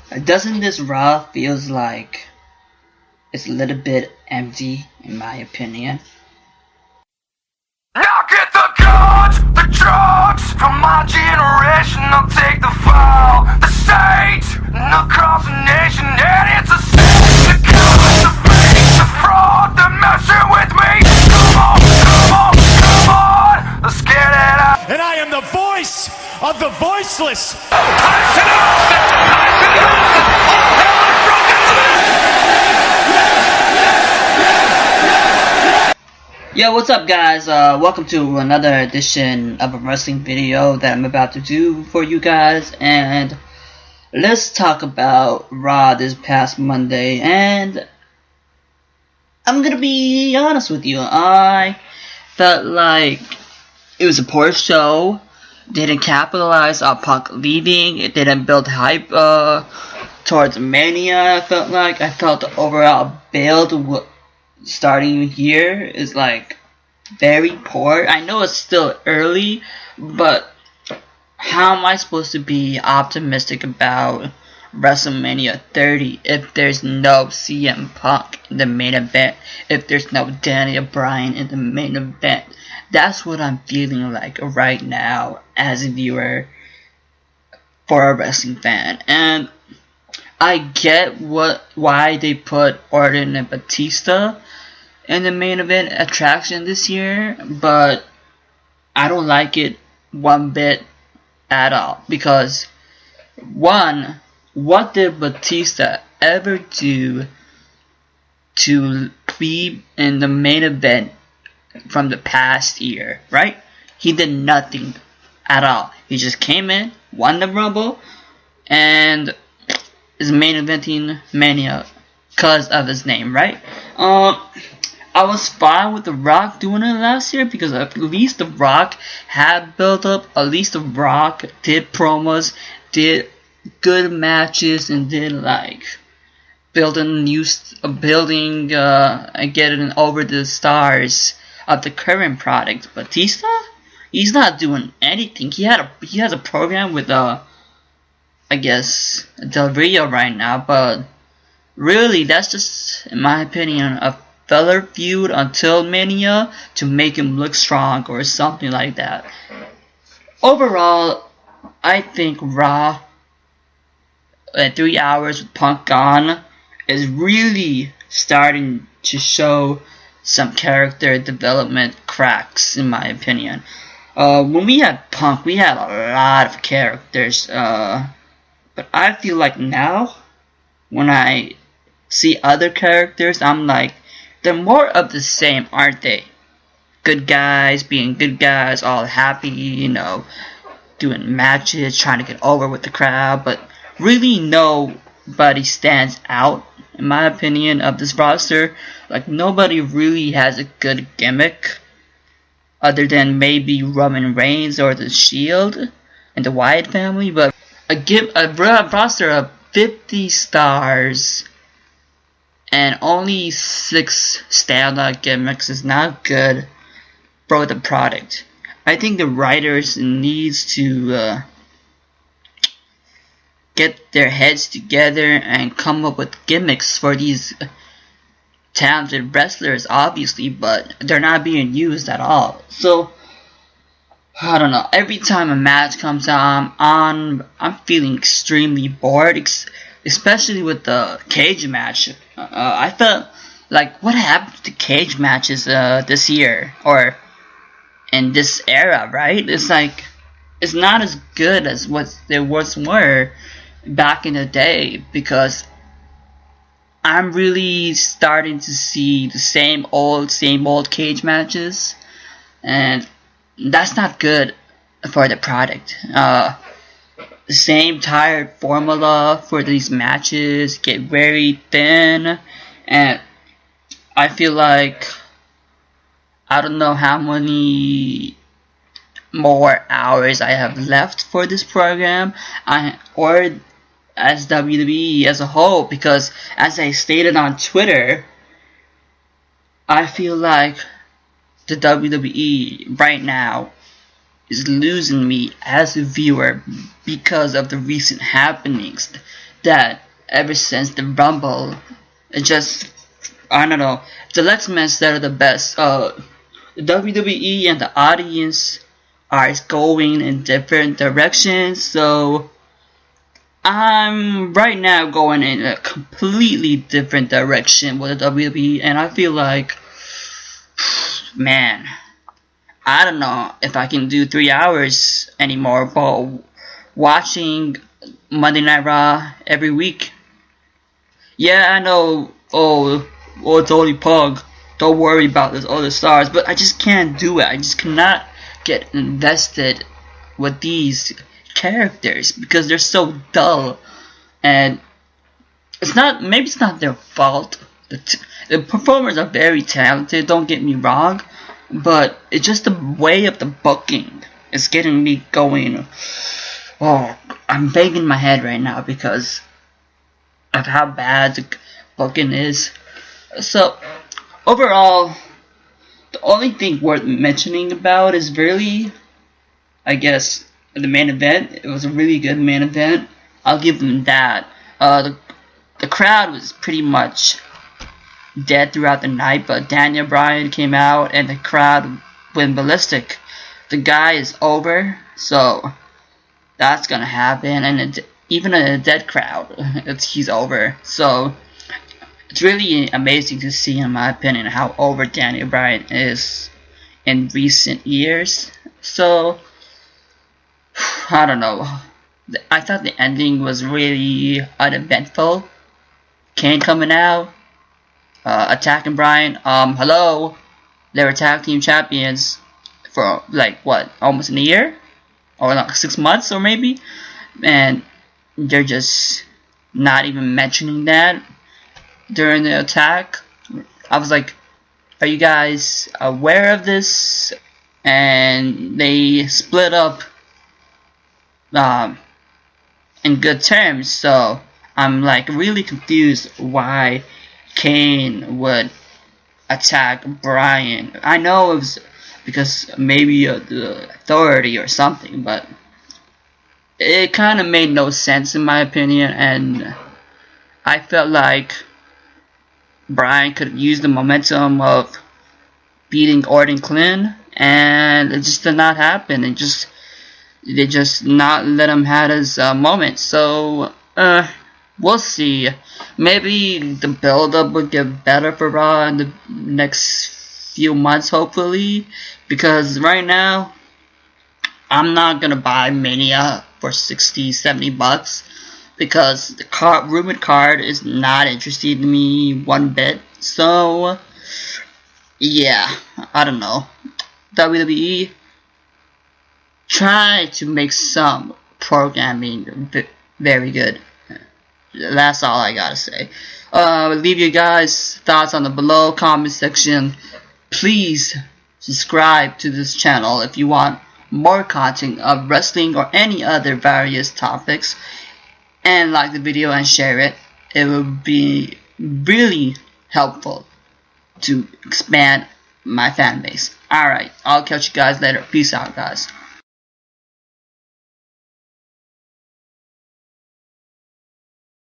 Doesn't this Raw feels like it's a little bit empty, in my opinion? Now get the guns, the drugs from my generation. I'll take the fall, the state, and across the nation. And it's a sin, the cause, the fake, the fraud, the messing with me. Come on, come on, come on, let's get it out. And I am the voice of the voiceless. Yo, what's up guys? Welcome to another edition of a wrestling video that I'm about to do for you guys, and let's talk about Raw this past Monday. And I'm gonna be honest with you, I felt like it was a poor show. Didn't capitalize on Punk leaving. It didn't build hype towards Mania. I felt the overall build starting here is like very poor. I know it's still early, but how am I supposed to be optimistic about WrestleMania 30 if there's no CM Punk in the main event, if there's no Daniel Bryan in the main event? That's what I'm feeling like right now as a viewer for a wrestling fan. And I get why they put Orton and Batista in the main event attraction this year, but I don't like it one bit at all. Because one, what did Batista ever do to be in the main event from the past year, right? He did nothing at all. He just came in, won the Rumble, and is main eventing Mania because of his name, right? I was fine with The Rock doing it last year because at least The Rock had built up. At least The Rock did promos, did good matches, and did like getting over the stars of the current product. Batista, he's not doing anything. He has a program with I guess Del Rio right now, but really that's just, in my opinion, a filler feud until Mania to make him look strong or something like that. Overall, I think Raw at 3 hours with Punk gone is really starting to show some character development cracks, in my opinion. When we had Punk, we had a lot of characters, but I feel like now, when I see other characters, I'm like, they're more of the same, aren't they? Good guys being good guys, all happy, you know, doing matches, trying to get over with the crowd, but really nobody stands out, in my opinion, of this roster. Like, nobody really has a good gimmick, other than maybe Roman Reigns or the Shield and the Wyatt family, but a roster of 50 stars and only 6 standout gimmicks is not good for the product. I think the writers needs to get their heads together and come up with gimmicks for these talented wrestlers, obviously, but they're not being used at all. So I don't know. Every time a match comes on, I'm feeling extremely bored, especially with the cage match. I felt like, what happened to cage matches this year or in this era, right? It's like, it's not as good as what they once were back in the day, because I'm really starting to see the same old cage matches, and that's not good for the product. The same tired formula for these matches get very thin, and I feel like I don't know how many more hours I have left for this program, or as WWE as a whole, because as I stated on Twitter, I feel like the WWE right now is losing me as a viewer because of the recent happenings that ever since the Rumble. It just, I don't know, the Lex Men said are the best. The WWE and the audience are going in different directions, so I'm right now going in a completely different direction with the WWE, and I feel like, man, I don't know if I can do 3 hours anymore for watching Monday Night Raw every week. Yeah, I know, it's only Pug, don't worry about those other stars, but I just can't do it. I just cannot get invested with these characters because they're so dull, and maybe it's not their fault. The performers are very talented, don't get me wrong, but it's just the way of the booking is getting me going. Oh, I'm banging my head right now because of how bad the booking is. So overall, the only thing worth mentioning about is really, I guess, the main event. It was a really good main event. I'll give them that. The crowd was pretty much dead throughout the night, but Daniel Bryan came out and the crowd went ballistic. The guy is over, so that's gonna happen, and even a dead crowd, he's over. So it's really amazing to see, in my opinion, how over Daniel Bryan is in recent years. So I don't know. I thought the ending was really uneventful. Kane coming out, attacking Bryan. Hello, they were tag team champions for like what, almost a year, or like 6 months, or maybe, and they're just not even mentioning that during the attack. I was like, are you guys aware of this? And they split up in good terms, so I'm like really confused why Kane would attack Bryan. I know it was because maybe the authority or something, but it kind of made no sense in my opinion, and I felt like Bryan could use the momentum of beating Orton clean, and it just did not happen. They just not let him have his moment. So we'll see. Maybe the build-up will get better for Raw in the next few months, hopefully, because right now I'm not gonna buy Mania for $60-70 because the rumored card is not interesting to me one bit. So yeah, I don't know. WWE, try to make some programming very good. That's all I gotta say. Leave your guys' thoughts on the below comment section. Please subscribe to this channel if you want more content of wrestling or any other various topics, and like the video and share it. It will be really helpful to expand my fan base. Alright, I'll catch you guys later. Peace out, guys.